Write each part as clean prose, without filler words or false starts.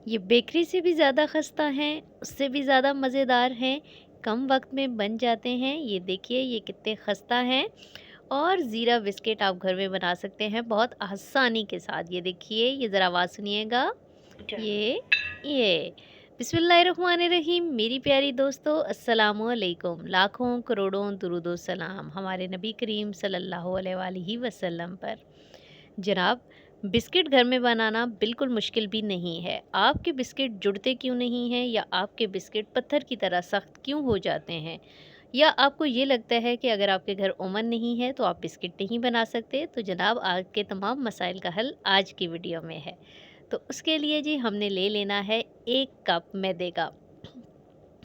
ये बेकरी से भी ज़्यादा खस्ता हैं, उससे भी ज़्यादा मज़ेदार हैं, कम वक्त में बन जाते हैं। ये देखिए ये कितने खस्ता हैं। और ज़ीरा बिस्किट आप घर में बना सकते हैं बहुत आसानी के साथ। ये देखिए, ये ज़रा आवाज़ सुनिएगा। ये ये बिस्मिल्लाहिर्रहमानिर्रहीम। मेरी प्यारी दोस्तों, अस्सलामु अलैकुम। लाखों करोड़ों दुरूदो सलाम हमारे नबी करीम सल्लल्लाहु अलैहि वसल्लम पर। जनाब, बिस्किट घर में बनाना बिल्कुल मुश्किल भी नहीं है। आपके बिस्किट जुड़ते क्यों नहीं हैं, या आपके बिस्किट पत्थर की तरह सख्त क्यों हो जाते हैं, या आपको ये लगता है कि अगर आपके घर ओवन नहीं है तो आप बिस्किट नहीं बना सकते, तो जनाब आज के तमाम मसाइल का हल आज की वीडियो में है। तो उसके लिए जी हमने ले लेना है 1 कप मैदे का।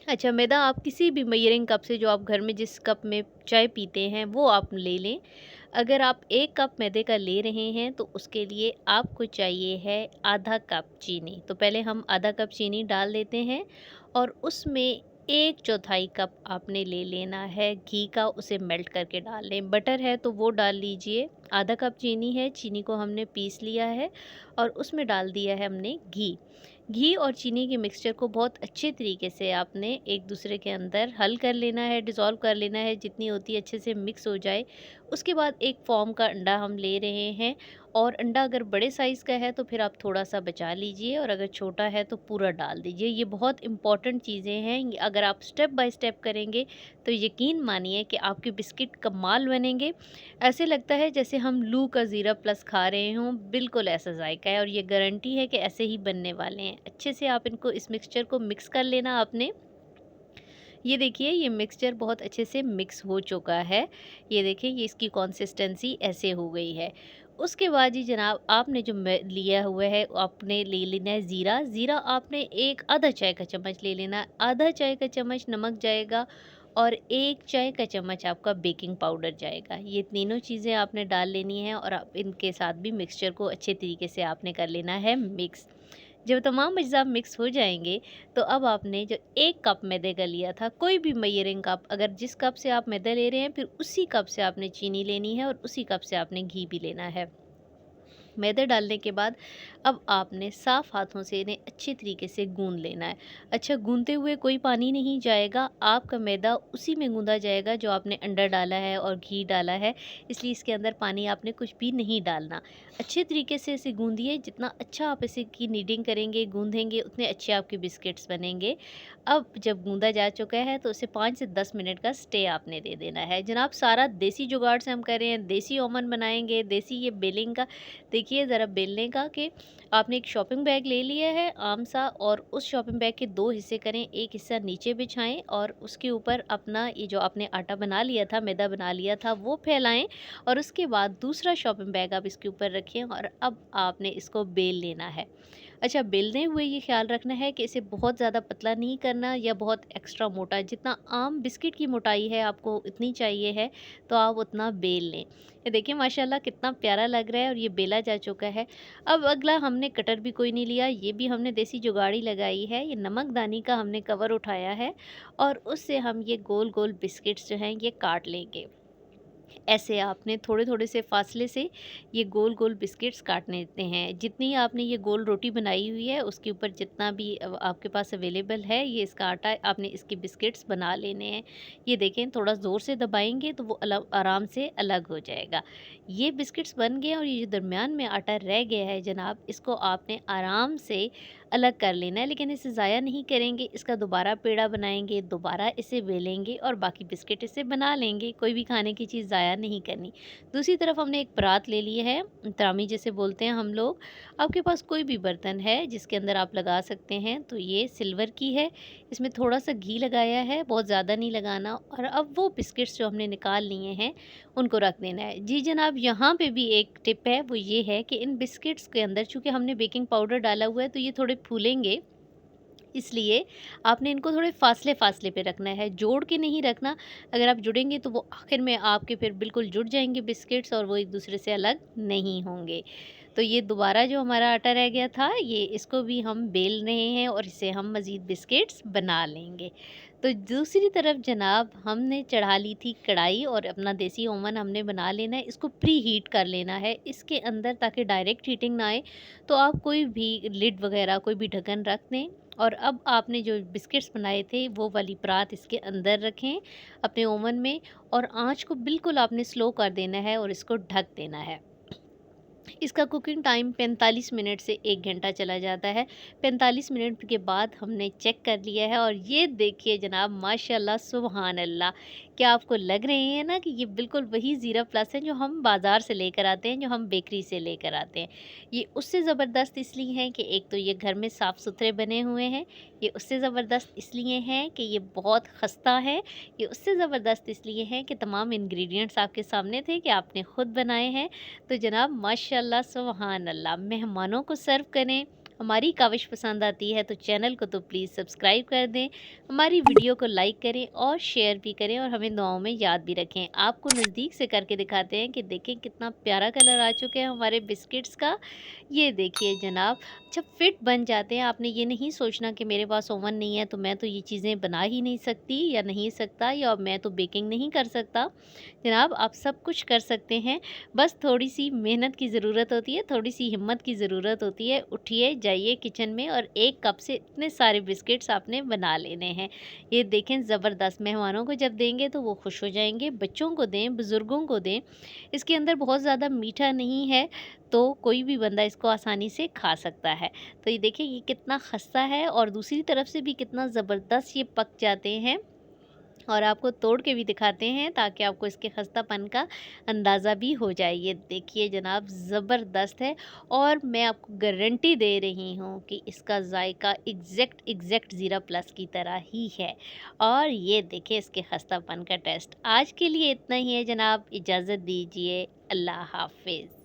अच्छा, मैदा आप किसी भी मेजरिंग कप से, जो आप घर में जिस कप में चाय पीते हैं वो आप ले लें। अगर आप 1 कप मैदे का ले रहे हैं तो उसके लिए आपको चाहिए है आधा कप चीनी। तो पहले हम आधा कप चीनी डाल देते हैं और उसमें 1/4 कप आपने ले लेना है घी का, उसे मेल्ट करके डाल लें। बटर है तो वो डाल लीजिए। आधा कप चीनी है, चीनी को हमने पीस लिया है और उसमें डाल दिया है हमने घी। घी और चीनी के मिक्सचर को बहुत अच्छे तरीके से आपने एक दूसरे के अंदर हल कर लेना है, डिज़ोल्व कर लेना है, जितनी होती है अच्छे से मिक्स हो जाए। उसके बाद एक फॉर्म का अंडा हम ले रहे हैं, और अंडा अगर बड़े साइज़ का है तो फिर आप थोड़ा सा बचा लीजिए, और अगर छोटा है तो पूरा डाल दीजिए। ये बहुत इंपॉर्टेंट चीज़ें हैं, अगर आप स्टेप बाय स्टेप करेंगे तो यकीन मानिए कि आपके बिस्किट कमाल बनेंगे। ऐसे लगता है जैसे हम लू का ज़ीरा प्लस खा रहे हों, बिल्कुल ऐसा जायका है, और ये गारंटी है कि ऐसे ही बनने वाले हैं। अच्छे से आप इनको, इस मिक्सचर को मिक्स कर लेना आपने। ये देखिए, ये मिक्सचर बहुत अच्छे से मिक्स हो चुका है। ये देखिए, ये इसकी कंसिस्टेंसी ऐसे हो गई है। उसके बाद जी जनाब, आपने जो लिया हुआ है, आपने ले लेना है ज़ीरा। ज़ीरा आपने एक आधा चाय का चम्मच ले लेना है। आधा चाय का चम्मच नमक जाएगा और 1 चाय का चम्मच आपका बेकिंग पाउडर जाएगा। ये तीनों चीज़ें आपने डाल लेनी है, और आप इनके साथ भी मिक्सचर को अच्छे तरीके से आपने कर लेना है मिक्स। जब तमाम अज़्ज़ा मिक्स हो जाएँगे, तो अब आपने जो 1 कप मैदे का लिया था, कोई भी मेजरिंग कप, अगर जिस कप से आप मैदा ले रहे हैं, फिर उसी कप से आपने चीनी लेनी है और उसी कप से आपने घी भी लेना है। मैदा डालने के बाद अब आपने साफ़ हाथों से इन्हें अच्छे तरीके से गूंद लेना है। अच्छा, गूंदते हुए कोई पानी नहीं जाएगा, आपका मैदा उसी में गूंदा जाएगा जो आपने अंडा डाला है और घी डाला है, इसलिए इसके अंदर पानी आपने कुछ भी नहीं डालना। अच्छे तरीके से इसे गूंदिए। जितना अच्छा आप इसे की नीडिंग करेंगे, गूंदेंगे, उतने अच्छे आपके बिस्किट्स बनेंगे। अब जब गूंदा जा चुका है तो उसे 5 से 10 मिनट का स्टे आपने दे देना है। जनाब, सारा देसी जुगाड़ से हम कर रहे हैं, देसी ओवन बनाएंगे, देसी ये बेलिंग का। देखिए ज़रा बेलने का, कि आपने एक शॉपिंग बैग ले लिया है आम सा, और उस शॉपिंग बैग के 2 हिस्से करें। एक हिस्सा नीचे बिछाएं और उसके ऊपर अपना ये जो आपने आटा बना लिया था, मैदा बना लिया था, वो फैलाएं, और उसके बाद दूसरा शॉपिंग बैग आप इसके ऊपर रखें, और अब आपने इसको बेल लेना है। अच्छा, बेलने हुए ये ख़्याल रखना है कि इसे बहुत ज़्यादा पतला नहीं करना या बहुत एक्स्ट्रा मोटा। जितना आम बिस्किट की मोटाई है आपको इतनी चाहिए है, तो आप उतना बेल लें। ये देखिए माशाल्लाह कितना प्यारा लग रहा है, और ये बेला जा चुका है। अब अगला, हमने कटर भी कोई नहीं लिया, ये भी हमने देसी जुगाड़ी लगाई है। ये नमकदानी का हमने कवर उठाया है, और उससे हम ये गोल गोल बिस्किट्स जो हैं ये काट लेंगे। ऐसे आपने थोड़े-थोड़े से फासले से ये गोल-गोल बिस्किट्स काटने होते हैं। जितनी आपने ये गोल रोटी बनाई हुई है, उसके ऊपर जितना भी आपके पास अवेलेबल है, ये इसका आटा, आपने इसके बिस्किट्स बना लेने हैं। ये देखें, थोड़ा ज़ोर से दबाएँगे तो वो आराम से अलग हो जाएगा। ये बिस्किट्स बन गए, और ये जो दरमियान में आटा रह गया है जनाब, इसको आपने आराम से अलग कर लेना है, लेकिन इसे ज़ाया नहीं करेंगे। इसका दोबारा पेड़ा बनाएँगे, दोबारा इसे बेलेंगे और बाकी बिस्किट इससे बना लेंगे। कोई भी खाने की चीज़ ज़ाया नहीं करनी। दूसरी तरफ हमने एक परात ले ली है, त्रामी जिसे बोलते हैं हम लोग। आपके पास कोई भी बर्तन है जिसके अंदर आप लगा सकते हैं, तो ये सिल्वर की है। इसमें थोड़ा-सा घी लगाया है, बहुत ज़्यादा नहीं लगाना, और अब वो बिस्किट्स जो हमने निकाल लिए हैं, उनको रख देना है। जी जनाब, यहाँ पे भी एक टिप है, वो ये है कि इन बिस्किट्स के अंदर चूँकि हमने बेकिंग पाउडर डाला हुआ है, तो ये थोड़े फूलेंगे, इसलिए आपने इनको थोड़े फासले-फासले पे रखना है, जोड़ के नहीं रखना। अगर आप जुड़ेंगे तो वो आखिर में आपके फिर बिल्कुल जुड़ जाएँगे बिस्किट्स, और वो एक दूसरे से अलग नहीं होंगे। तो ये दोबारा जो हमारा आटा रह गया था, ये इसको भी हम बेल रहे हैं और इसे हम मज़ीद बिस्किट्स बना लेंगे। तो दूसरी तरफ जनाब हमने चढ़ा ली थी कढ़ाई और अपना देसी ओवन हमने बना लेना है, इसको प्री हीट कर लेना है इसके अंदर, ताकि डायरेक्ट हीटिंग ना आए। तो आप कोई भी लिड वगैरह कोई भी ढक्कन रख दें और अब आपने जो बिस्किट्स बनाए थे वो वाली परात इसके अंदर रखें अपने ओवन में, और आँच को बिल्कुल आपने स्लो कर देना है और इसको ढक देना है। इसका कुकिंग टाइम 45 मिनट से 1 घंटा चला जाता है। 45 मिनट के बाद हमने चेक कर लिया है और ये देखिए जनाब, माशाल्लाह सुबहान अल्लाह। क्या आपको लग रहे हैं ना कि ये बिल्कुल वही ज़ीरा प्लस है जो हम बाज़ार से लेकर आते हैं, जो हम बेकरी से लेकर आते हैं। ये उससे ज़बरदस्त इसलिए हैं कि एक तो ये घर में साफ़ सुथरे बने हुए हैं, ये उससे ज़बरदस्त इसलिए हैं कि ये बहुत खस्ता है, ये उससे ज़बरदस्त इसलिए हैं कि तमाम इंग्रेडिएंट्स आपके सामने थे कि आपने ख़ुद बनाए हैं। तो जनाब माशाल्लाह सुबहान अल्लाह, मेहमानों को सर्व करें। हमारी काविश पसंद आती है तो चैनल को तो प्लीज़ सब्सक्राइब कर दें, हमारी वीडियो को लाइक करें और शेयर भी करें और हमें दुआओं में याद भी रखें। आपको नज़दीक से करके दिखाते हैं कि देखें कितना प्यारा कलर आ चुके हैं हमारे बिस्किट्स का। ये देखिए जनाब, जब फिट बन जाते हैं, आपने ये नहीं सोचना कि मेरे पास ओवन नहीं है तो मैं तो ये चीज़ें बना ही नहीं सकती या नहीं सकता, या मैं तो बेकिंग नहीं कर सकता। जनाब आप सब कुछ कर सकते हैं, बस थोड़ी-सी मेहनत की ज़रूरत होती है, थोड़ी-सी हिम्मत की ज़रूरत होती है। उठिए, जाइए किचन में और 1 कप से इतने सारे बिस्किट्स आपने बना लेने हैं। ये देखें ज़बरदस्त, मेहमानों को जब देंगे तो वो खुश हो जाएँगे, बच्चों को दें, बुज़ुर्गों को दें। इसके अंदर बहुत ज़्यादा मीठा नहीं है, तो कोई भी बंदा इसको आसानी से खा सकता है। तो ये देखिए ये कितना खस्ता है और दूसरी तरफ से भी कितना ज़बरदस्त ये पक जाते हैं। और आपको तोड़ के भी दिखाते हैं ताकि आपको इसके खस्तापन का अंदाज़ा भी हो जाए। ये देखिए जनाब, ज़बरदस्त है और मैं आपको गारंटी दे रही हूँ कि इसका जायका एग्ज़ैक्ट ज़ीरा प्लस की तरह ही है। और ये देखिए इसके खस्तापन का टेस्ट। आज के लिए इतना ही है जनाब, इजाज़त दीजिए। अल्लाह हाफ़िज़।